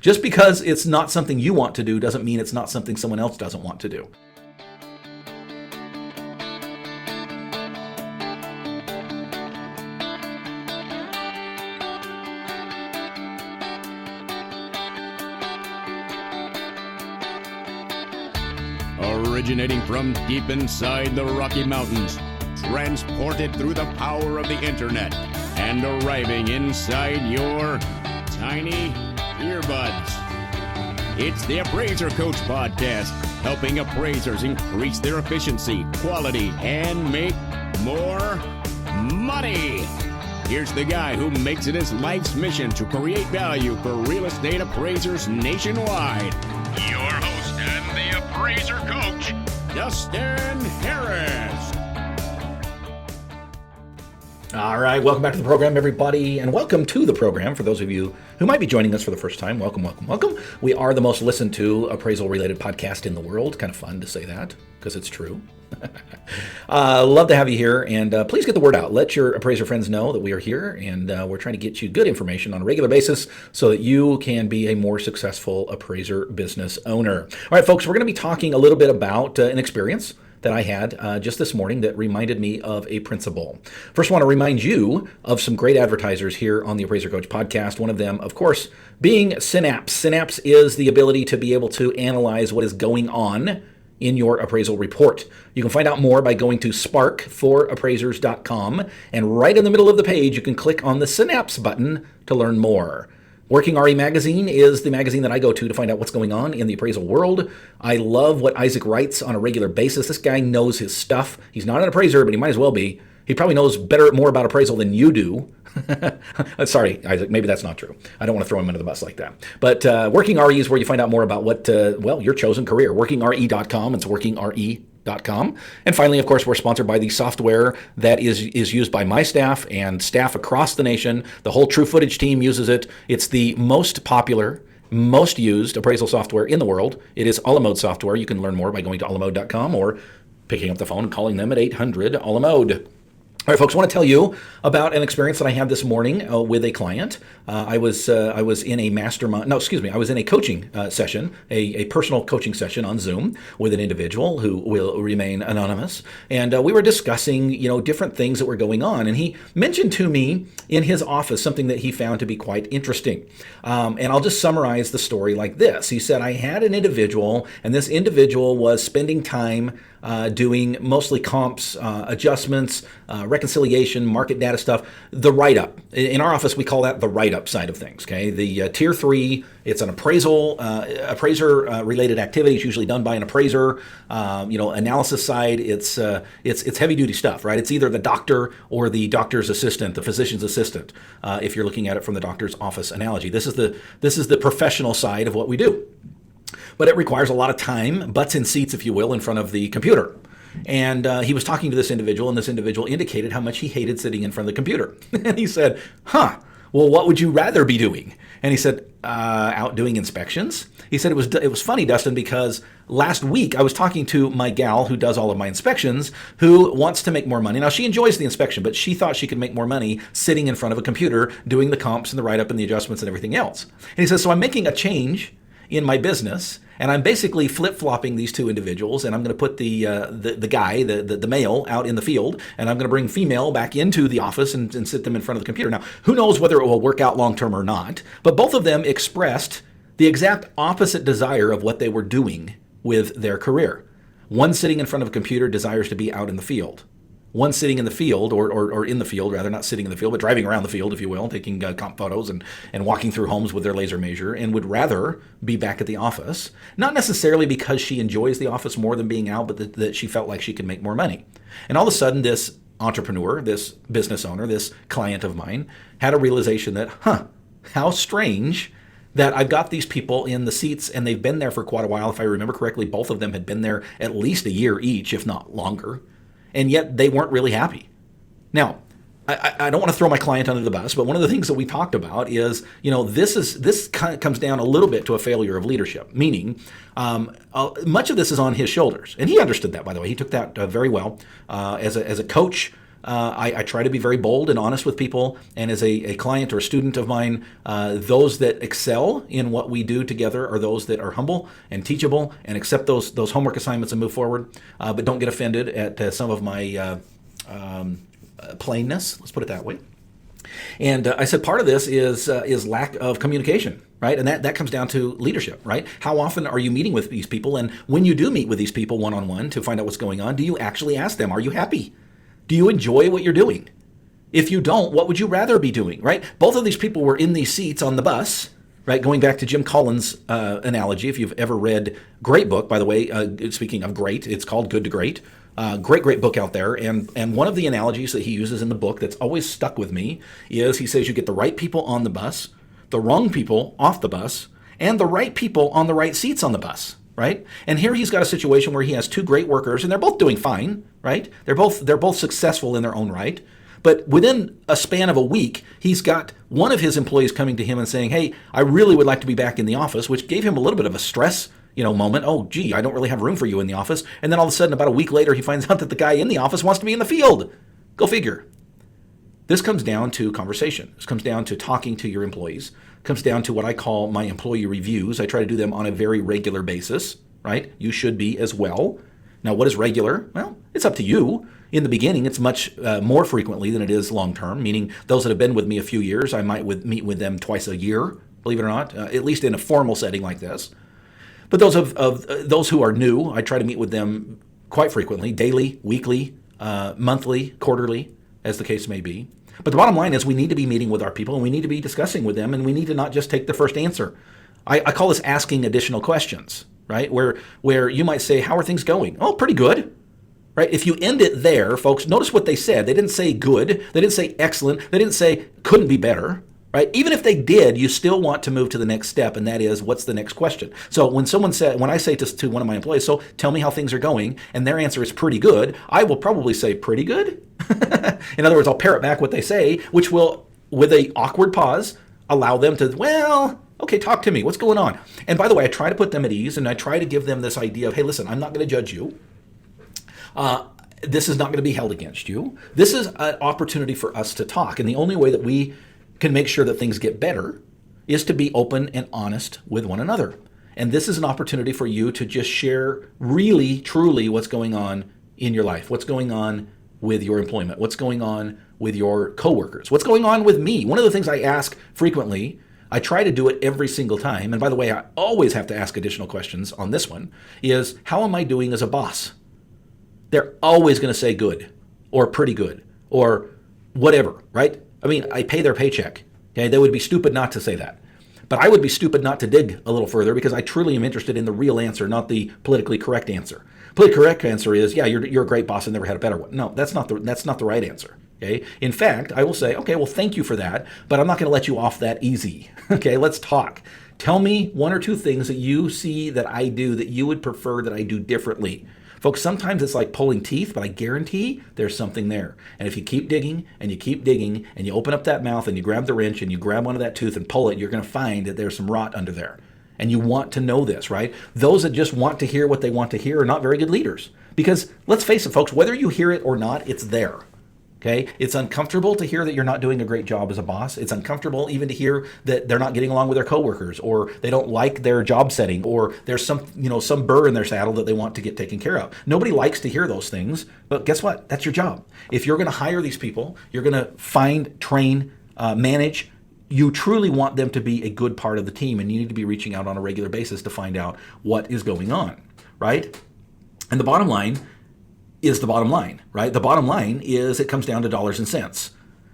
Just because it's not something you want to do doesn't mean it's not something someone else doesn't want to do. Originating from deep inside the Rocky Mountains, transported through the power of the internet, and arriving inside your tiny earbuds. It's the Appraiser Coach Podcast, helping appraisers increase their efficiency, quality, and make more money. Here's the guy who makes it his life's mission to create value for real estate appraisers nationwide. Your host and the Appraiser Coach, Dustin Harris. All right, welcome back to the program, everybody, and welcome to the program. For those of you who might be joining us for the first time, welcome, welcome, welcome. We are the most listened to appraisal-related podcast in the world. Kind of fun to say that, because it's true. Love to have you here, and please get the word out. Let your appraiser friends know that we are here, and we're trying to get you good information on a regular basis so that you can be a more successful appraiser business owner. All right, folks, we're going to be talking a little bit about an experience that I had just this morning that reminded me of a principle. First, I want to remind you of some great advertisers here on the Appraiser Coach podcast. One of them, of course, being Synapse. Synapse is the ability to be able to analyze what is going on in your appraisal report. You can find out more by going to sparkforappraisers.com, and right in the middle of the page, you can click on the Synapse button to learn more. Working RE Magazine is the magazine that I go to find out what's going on in the appraisal world. I love what Isaac writes on a regular basis. This guy knows his stuff. He's not an appraiser, but he might as well be. He probably knows more about appraisal than you do. Sorry, Isaac, maybe that's not true. I don't want to throw him under the bus like that. But Working RE is where you find out more about what, your chosen career. WorkingRE.com. It's WorkingRE.com. And finally, of course, we're sponsored by the software that is used by my staff and staff across the nation. The whole True Footage team uses it. It's the most popular, most used appraisal software in the world. It is Alamode software. You can learn more by going to alamode.com or picking up the phone and calling them at 800-ALAMODE. All right, folks, I want to tell you about an experience that I had this morning with a client. I was in a I was in a coaching session, a personal coaching session on Zoom with an individual who will remain anonymous. And we were discussing, different things that were going on. And he mentioned to me in his office something that he found to be quite interesting. And I'll just summarize the story like this. He said, I had an individual, and this individual was spending time doing mostly comps, adjustments, reconciliation, market data stuff, the write-up. In our office, we call that the write-up side of things, okay? The Tier 3, it's an appraiser-related activity. It's usually done by an appraiser. Analysis side, it's heavy-duty stuff, right? It's either the doctor or the doctor's assistant, the physician's assistant, if you're looking at it from the doctor's office analogy. This is the professional side of what we do. But it requires a lot of time, butts in seats, if you will, in front of the computer. And he was talking to this individual, and this individual indicated how much he hated sitting in front of the computer. And he said, well, what would you rather be doing? And he said, out doing inspections. He said, it was funny, Dustin, because last week I was talking to my gal who does all of my inspections, who wants to make more money. Now, she enjoys the inspection, but she thought she could make more money sitting in front of a computer, doing the comps and the write-up and the adjustments and everything else. And he says, so I'm making a change in my business, and I'm basically flip-flopping these two individuals, and I'm going to put the guy, the male, out in the field, and I'm going to bring female back into the office and sit them in front of the computer. Now, who knows whether it will work out long-term or not, but both of them expressed the exact opposite desire of what they were doing with their career. One sitting in front of a computer desires to be out in the field. One sitting in the field, or in the field, rather, not sitting in the field, but driving around the field, if you will, taking comp photos and walking through homes with their laser measure, and would rather be back at the office, not necessarily because she enjoys the office more than being out, but that she felt like she could make more money. And all of a sudden, this entrepreneur, this business owner, this client of mine, had a realization that, how strange that I've got these people in the seats, and they've been there for quite a while. If I remember correctly, both of them had been there at least a year each, if not longer. And yet they weren't really happy. Now, I don't want to throw my client under the bus, but one of the things that we talked about is, this kind of comes down a little bit to a failure of leadership, meaning much of this is on his shoulders. And he understood that, by the way. He took that very well. As a coach, I try to be very bold and honest with people. And as a client or a student of mine, those that excel in what we do together are those that are humble and teachable and accept those homework assignments and move forward, but don't get offended at some of my plainness. Let's put it that way. And I said part of this is lack of communication, right? And that comes down to leadership, right? How often are you meeting with these people? And when you do meet with these people one-on-one to find out what's going on, do you actually ask them, are you happy? Do you enjoy what you're doing? If you don't, what would you rather be doing, right? Both of these people were in these seats on the bus, right? Going back to Jim Collins' analogy, if you've ever read, great book, by the way, speaking of great, it's called Good to Great. Great book out there. And one of the analogies that he uses in the book that's always stuck with me is he says you get the right people on the bus, the wrong people off the bus, and the right people on the right seats on the bus, right? And here he's got a situation where he has two great workers and they're both doing fine, right? They're both successful in their own right. But within a span of a week, he's got one of his employees coming to him and saying, hey, I really would like to be back in the office, which gave him a little bit of a stress moment. Oh, gee, I don't really have room for you in the office. And then all of a sudden, about a week later, he finds out that the guy in the office wants to be in the field. Go figure. This comes down to conversation. This comes down to talking to your employees. It comes down to what I call my employee reviews. I try to do them on a very regular basis, right? You should be as well. Now, what is regular? Well, it's up to you. In the beginning, it's much more frequently than it is long-term, meaning those that have been with me a few years, I might meet with them twice a year, believe it or not, at least in a formal setting like this. But those who are new, I try to meet with them quite frequently, daily, weekly, monthly, quarterly, as the case may be. But the bottom line is we need to be meeting with our people and we need to be discussing with them and we need to not just take the first answer. I call this asking additional questions, right? Where you might say, how are things going? Oh, pretty good. Right? If you end it there, folks, notice what they said. They didn't say good. They didn't say excellent. They didn't say couldn't be better. Right? Even if they did, you still want to move to the next step, and that is, what's the next question? So when I say to one of my employees, so tell me how things are going, and their answer is pretty good, I will probably say pretty good. In other words, I'll parrot back what they say, which will, with a awkward pause, allow them to, well, okay, talk to me. What's going on? And by the way, I try to put them at ease, and I try to give them this idea of, hey, listen, I'm not going to judge you. This is not going to be held against you. This is an opportunity for us to talk. And the only way that we can make sure that things get better is to be open and honest with one another. And this is an opportunity for you to just share really, truly what's going on in your life, what's going on with your employment, what's going on with your coworkers, what's going on with me. One of the things I ask frequently, I try to do it every single time, and by the way, I always have to ask additional questions on this one, is how am I doing as a boss? They're always going to say good or pretty good or whatever, right? I mean, I pay their paycheck. Okay, they would be stupid not to say that. But I would be stupid not to dig a little further because I truly am interested in the real answer, not the politically correct answer. Politically correct answer is, yeah, you're a great boss and never had a better one. No, that's not the right answer. Okay. In fact, I will say, okay, well, thank you for that, but I'm not going to let you off that easy. Okay, let's talk. Tell me one or two things that you see that I do that you would prefer that I do differently. Folks, sometimes it's like pulling teeth, but I guarantee there's something there. And if you keep digging and you keep digging and you open up that mouth and you grab the wrench and you grab one of that tooth and pull it, you're going to find that there's some rot under there. And you want to know this, right? Those that just want to hear what they want to hear are not very good leaders. Because let's face it, folks, whether you hear it or not, it's there. Okay? It's uncomfortable to hear that you're not doing a great job as a boss. It's uncomfortable even to hear that they're not getting along with their coworkers, or they don't like their job setting, or there's some burr in their saddle that they want to get taken care of. Nobody likes to hear those things, but guess what? That's your job. If you're going to hire these people, you're going to find, train, manage. You truly want them to be a good part of the team, and you need to be reaching out on a regular basis to find out what is going on, right? And the bottom line is the bottom line, right? The bottom line is it comes down to dollars and cents.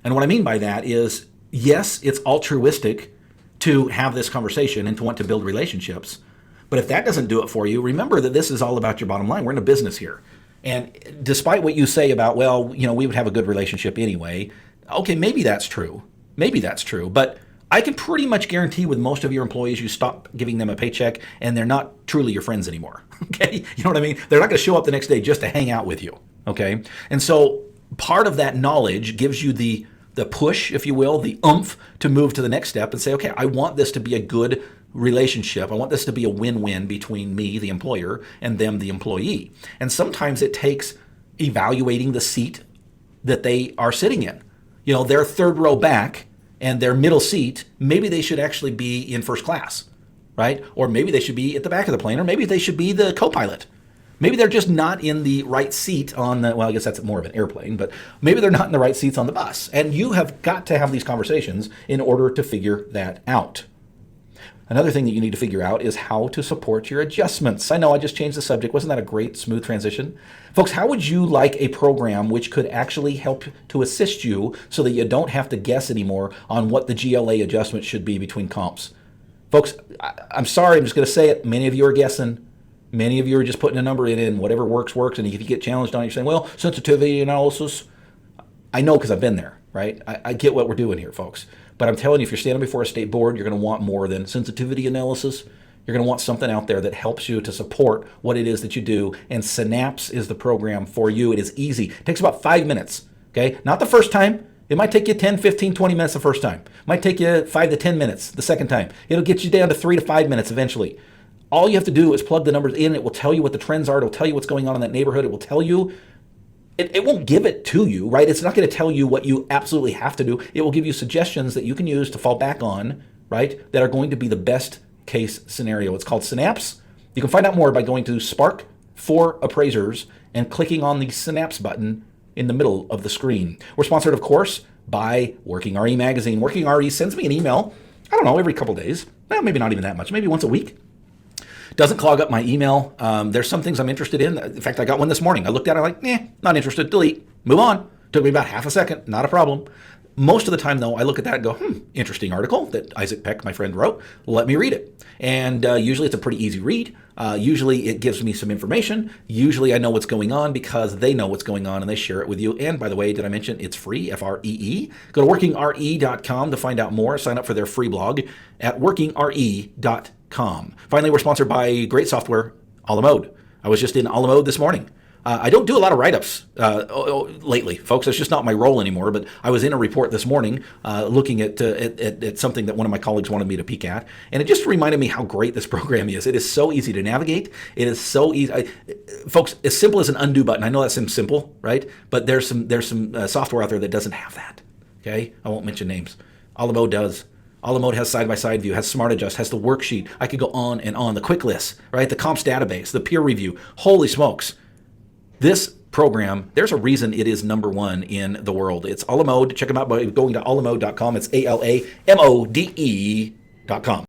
And what I mean by that is, yes, it's altruistic to have this conversation and to want to build relationships. But if that doesn't do it for you, remember that this is all about your bottom line. We're in a business here. And despite what you say about, well, we would have a good relationship anyway. Okay, maybe that's true. Maybe that's true. But I can pretty much guarantee with most of your employees, you stop giving them a paycheck and they're not truly your friends anymore. Okay. You know what I mean? They're not going to show up the next day just to hang out with you. Okay. And so part of that knowledge gives you the push, if you will, the oomph to move to the next step and say, okay, I want this to be a good relationship. I want this to be a win-win between me, the employer, and them, the employee. And sometimes it takes evaluating the seat that they are sitting in. Their third row back and their middle seat, maybe they should actually be in first class, right? Or maybe they should be at the back of the plane, or maybe they should be the co-pilot. Maybe they're just not in the right seat on the, well, I guess that's more of an airplane, but maybe they're not in the right seats on the bus. And you have got to have these conversations in order to figure that out. Another thing that you need to figure out is how to support your adjustments. I know I just changed the subject. Wasn't that a great, smooth transition? Folks, how would you like a program which could actually help to assist you so that you don't have to guess anymore on what the GLA adjustment should be between comps? Folks, I'm sorry, I'm just going to say it. Many of you are guessing. Many of you are just putting a number in, whatever works. And if you get challenged on it, you're saying, well, sensitivity analysis. I know because I've been there, right? I get what we're doing here, folks. But I'm telling you, if you're standing before a state board, you're going to want more than sensitivity analysis. You're going to want something out there that helps you to support what it is that you do. And Synapse is the program for you. It is easy. It takes about 5 minutes, okay? Not the first time. It might take you 10, 15, 20 minutes the first time. It might take you 5 to 10 minutes the second time. It'll get you down to 3 to 5 minutes eventually. All you have to do is plug the numbers in. It will tell you what the trends are. It will tell you what's going on in that neighborhood. It will tell you. It won't give it to you, right? It's not going to tell you what you absolutely have to do. It will give you suggestions that you can use to fall back on, right, that are going to be the best case scenario. It's called Synapse. You can find out more by going to Spark for Appraisers and clicking on the Synapse button in the middle of the screen. We're sponsored, of course, by Working RE Magazine. Working RE sends me an email, I don't know, every couple days. Well, maybe not even that much, maybe once a week. Doesn't clog up my email. There's some things I'm interested in. In fact, I got one this morning. I looked at it, I'm like, not interested, delete, move on. Took me about half a second, not a problem. Most of the time, though, I look at that and go, interesting article that Isaac Peck, my friend, wrote. Let me read it. And usually it's a pretty easy read. Usually it gives me some information. Usually I know what's going on because they know what's going on and they share it with you. And by the way, did I mention it's free, Free? Go to workingre.com to find out more. Sign up for their free blog at workingre.com. Finally, we're sponsored by great software, a la mode. I was just in a la mode this morning. I don't do a lot of write-ups lately, folks. It's just not my role anymore. But I was in a report this morning looking at something that one of my colleagues wanted me to peek at, and it just reminded me how great this program is. It is so easy to navigate. It is so easy, folks. As simple as an undo button. I know that seems simple, right? But there's some software out there that doesn't have that. Okay, I won't mention names. A la mode does. A la mode has side-by-side view, has smart adjust, has the worksheet. I could go on and on. The quick list, right? The comps database, the peer review. Holy smokes. This program, there's a reason it is number one in the world. It's a la mode. Check them out by going to alamode.com. It's ALAMODE.com.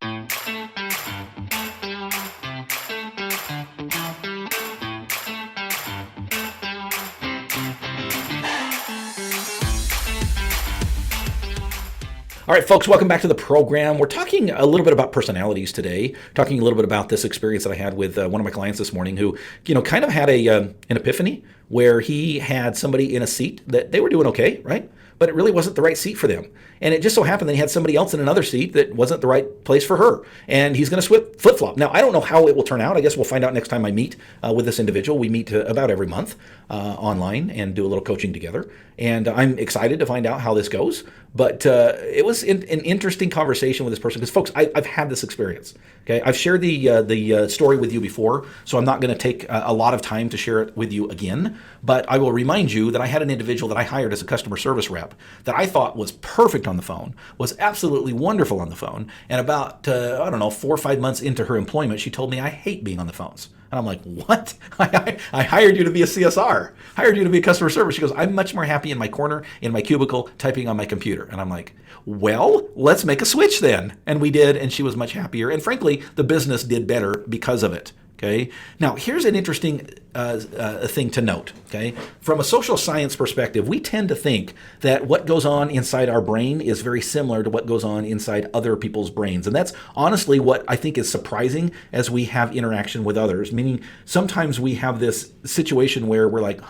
All right, folks, welcome back to the program. We're talking a little bit about personalities today, talking a little bit about this experience that I had with one of my clients this morning who, kind of had an epiphany where he had somebody in a seat that they were doing okay, right? But it really wasn't the right seat for them. And it just so happened that he had somebody else in another seat that wasn't the right place for her. And he's going to flip-flop. Now, I don't know how it will turn out. I guess we'll find out next time I meet with this individual. We meet about every month online and do a little coaching together. And I'm excited to find out how this goes. But it was an interesting conversation with this person because, folks, I've had this experience. Okay, I've shared the story with you before, so I'm not going to take a lot of time to share it with you again. But I will remind you that I had an individual that I hired as a customer service rep that I thought was perfect on the phone, was absolutely wonderful on the phone. And about, 4 or 5 months into her employment, she told me, I hate being on the phones. And I'm like, what? I hired you to be a CSR, hired you to be a customer service. She goes, I'm much more happy in my corner, in my cubicle, typing on my computer. And I'm like, well, let's make a switch then. And we did, and she was much happier. And frankly, the business did better because of it. Okay. Now, here's an interesting thing to note. Okay. From a social science perspective, we tend to think that what goes on inside our brain is very similar to what goes on inside other people's brains. And that's honestly what I think is surprising as we have interaction with others, meaning sometimes we have this situation where we're like,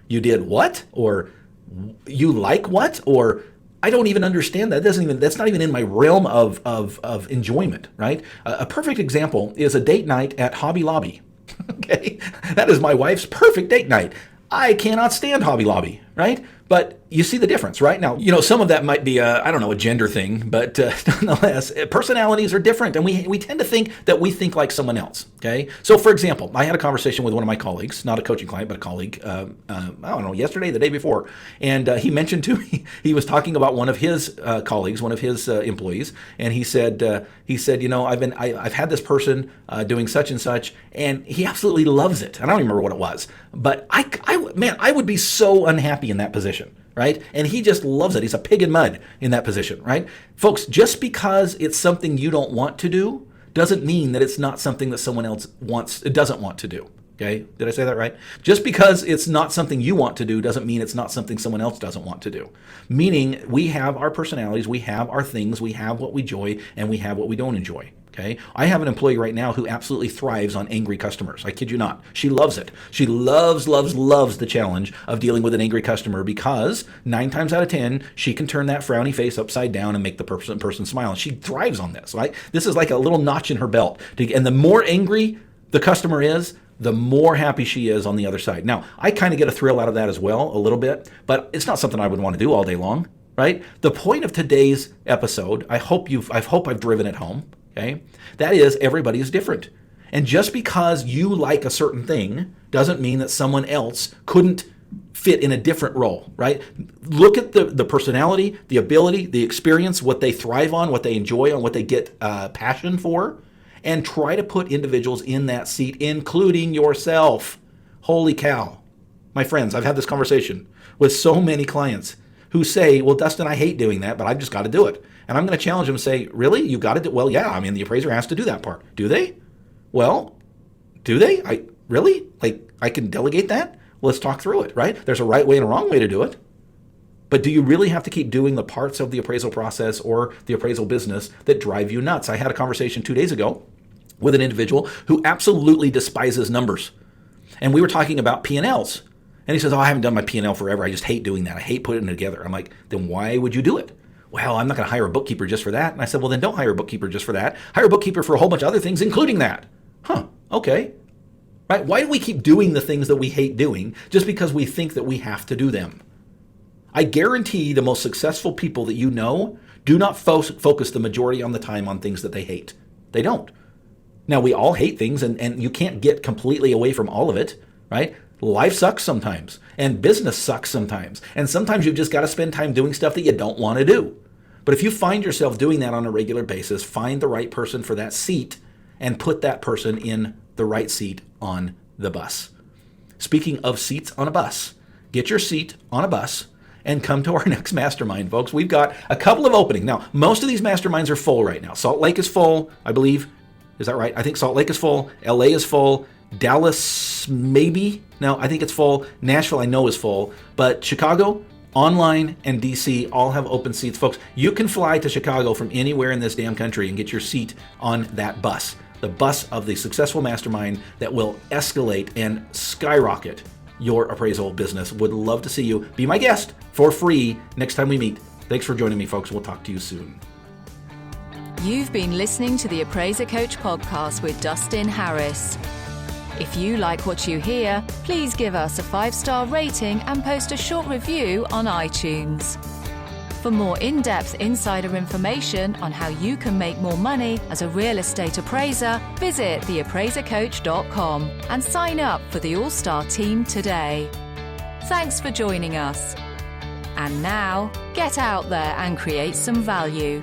you did what? Or you like what? Or I don't even understand that. That's not even in my realm of enjoyment, right? A perfect example is a date night at Hobby Lobby. Okay, that is my wife's perfect date night. I cannot stand Hobby Lobby, right? But you see the difference, right? Now, some of that might be a gender thing, but nonetheless, personalities are different, and we tend to think that we think like someone else, okay? So, for example, I had a conversation with one of my colleagues, not a coaching client, but a colleague, yesterday, the day before, and he mentioned to me, he was talking about one of his colleagues, one of his employees, and he said, I've had this person doing such and such, and he absolutely loves it. I don't even remember what it was, but I would be so unhappy in that position. Right? And he just loves it. He's a pig in mud in that position, right? Folks, just because it's something you don't want to do doesn't mean that it's not something that someone else doesn't want to do. Okay? Did I say that right? Just because it's not something you want to do doesn't mean it's not something someone else doesn't want to do. Meaning we have our personalities, we have our things, we have what we enjoy, and we have what we don't enjoy. Okay. I have an employee right now who absolutely thrives on angry customers. I kid you not. She loves it. She loves the challenge of dealing with an angry customer because 9 times out of 10, she can turn that frowny face upside down and make the person smile. And she thrives on this, right? This is like a little notch in her belt. And the more angry the customer is, the more happy she is on the other side. Now, I kind of get a thrill out of that as well, a little bit, but it's not something I would want to do all day long, right? The point of today's episode, I hope I've driven it home. Okay? That is, everybody is different. And just because you like a certain thing doesn't mean that someone else couldn't fit in a different role, right? Look at the personality, the ability, the experience, what they thrive on, what they enjoy on, what they get passion for, and try to put individuals in that seat, including yourself. Holy cow. My friends, I've had this conversation with so many clients who say, well, Dustin, I hate doing that, but I've just got to do it. And I'm going to challenge them and say, really? You got to do? Well, yeah, the appraiser has to do that part. Do they? Well, do they? I can delegate that? Let's talk through it, right? There's a right way and a wrong way to do it. But do you really have to keep doing the parts of the appraisal process or the appraisal business that drive you nuts? I had a conversation 2 days ago with an individual who absolutely despises numbers. And we were talking about P&Ls. And he says, I haven't done my P&L forever. I just hate doing that. I hate putting it together. I'm like, then why would you do it? Well, I'm not going to hire a bookkeeper just for that. And I said, well, then don't hire a bookkeeper just for that. Hire a bookkeeper for a whole bunch of other things, including that. Okay. Right? Why do we keep doing the things that we hate doing just because we think that we have to do them? I guarantee the most successful people that you know do not focus the majority of the time on things that they hate. They don't. Now, we all hate things, and you can't get completely away from all of it, right? Life sucks sometimes, and business sucks sometimes. And sometimes you've just got to spend time doing stuff that you don't want to do. But if you find yourself doing that on a regular basis, find the right person for that seat and put that person in the right seat on the bus. Speaking of seats on a bus, get your seat on a bus and come to our next mastermind, folks. We've got a couple of openings. Now, most of these masterminds are full right now. Salt Lake is full, I believe. Is that right? I think Salt Lake is full. LA is full. Dallas, maybe. No, I think it's full. Nashville, I know, is full. But Chicago, online, and DC all have open seats. Folks, you can fly to Chicago from anywhere in this damn country and get your seat on that bus. The bus of the successful mastermind that will escalate and skyrocket your appraisal business. Would love to see you. Be my guest for free next time we meet. Thanks for joining me, folks. We'll talk to you soon. You've been listening to the Appraiser Coach podcast with Dustin Harris. If you like what you hear, please give us a 5-star rating and post a short review on iTunes. For more in-depth insider information on how you can make more money as a real estate appraiser, visit theappraisercoach.com and sign up for the All-Star team today. Thanks for joining us. And now, get out there and create some value.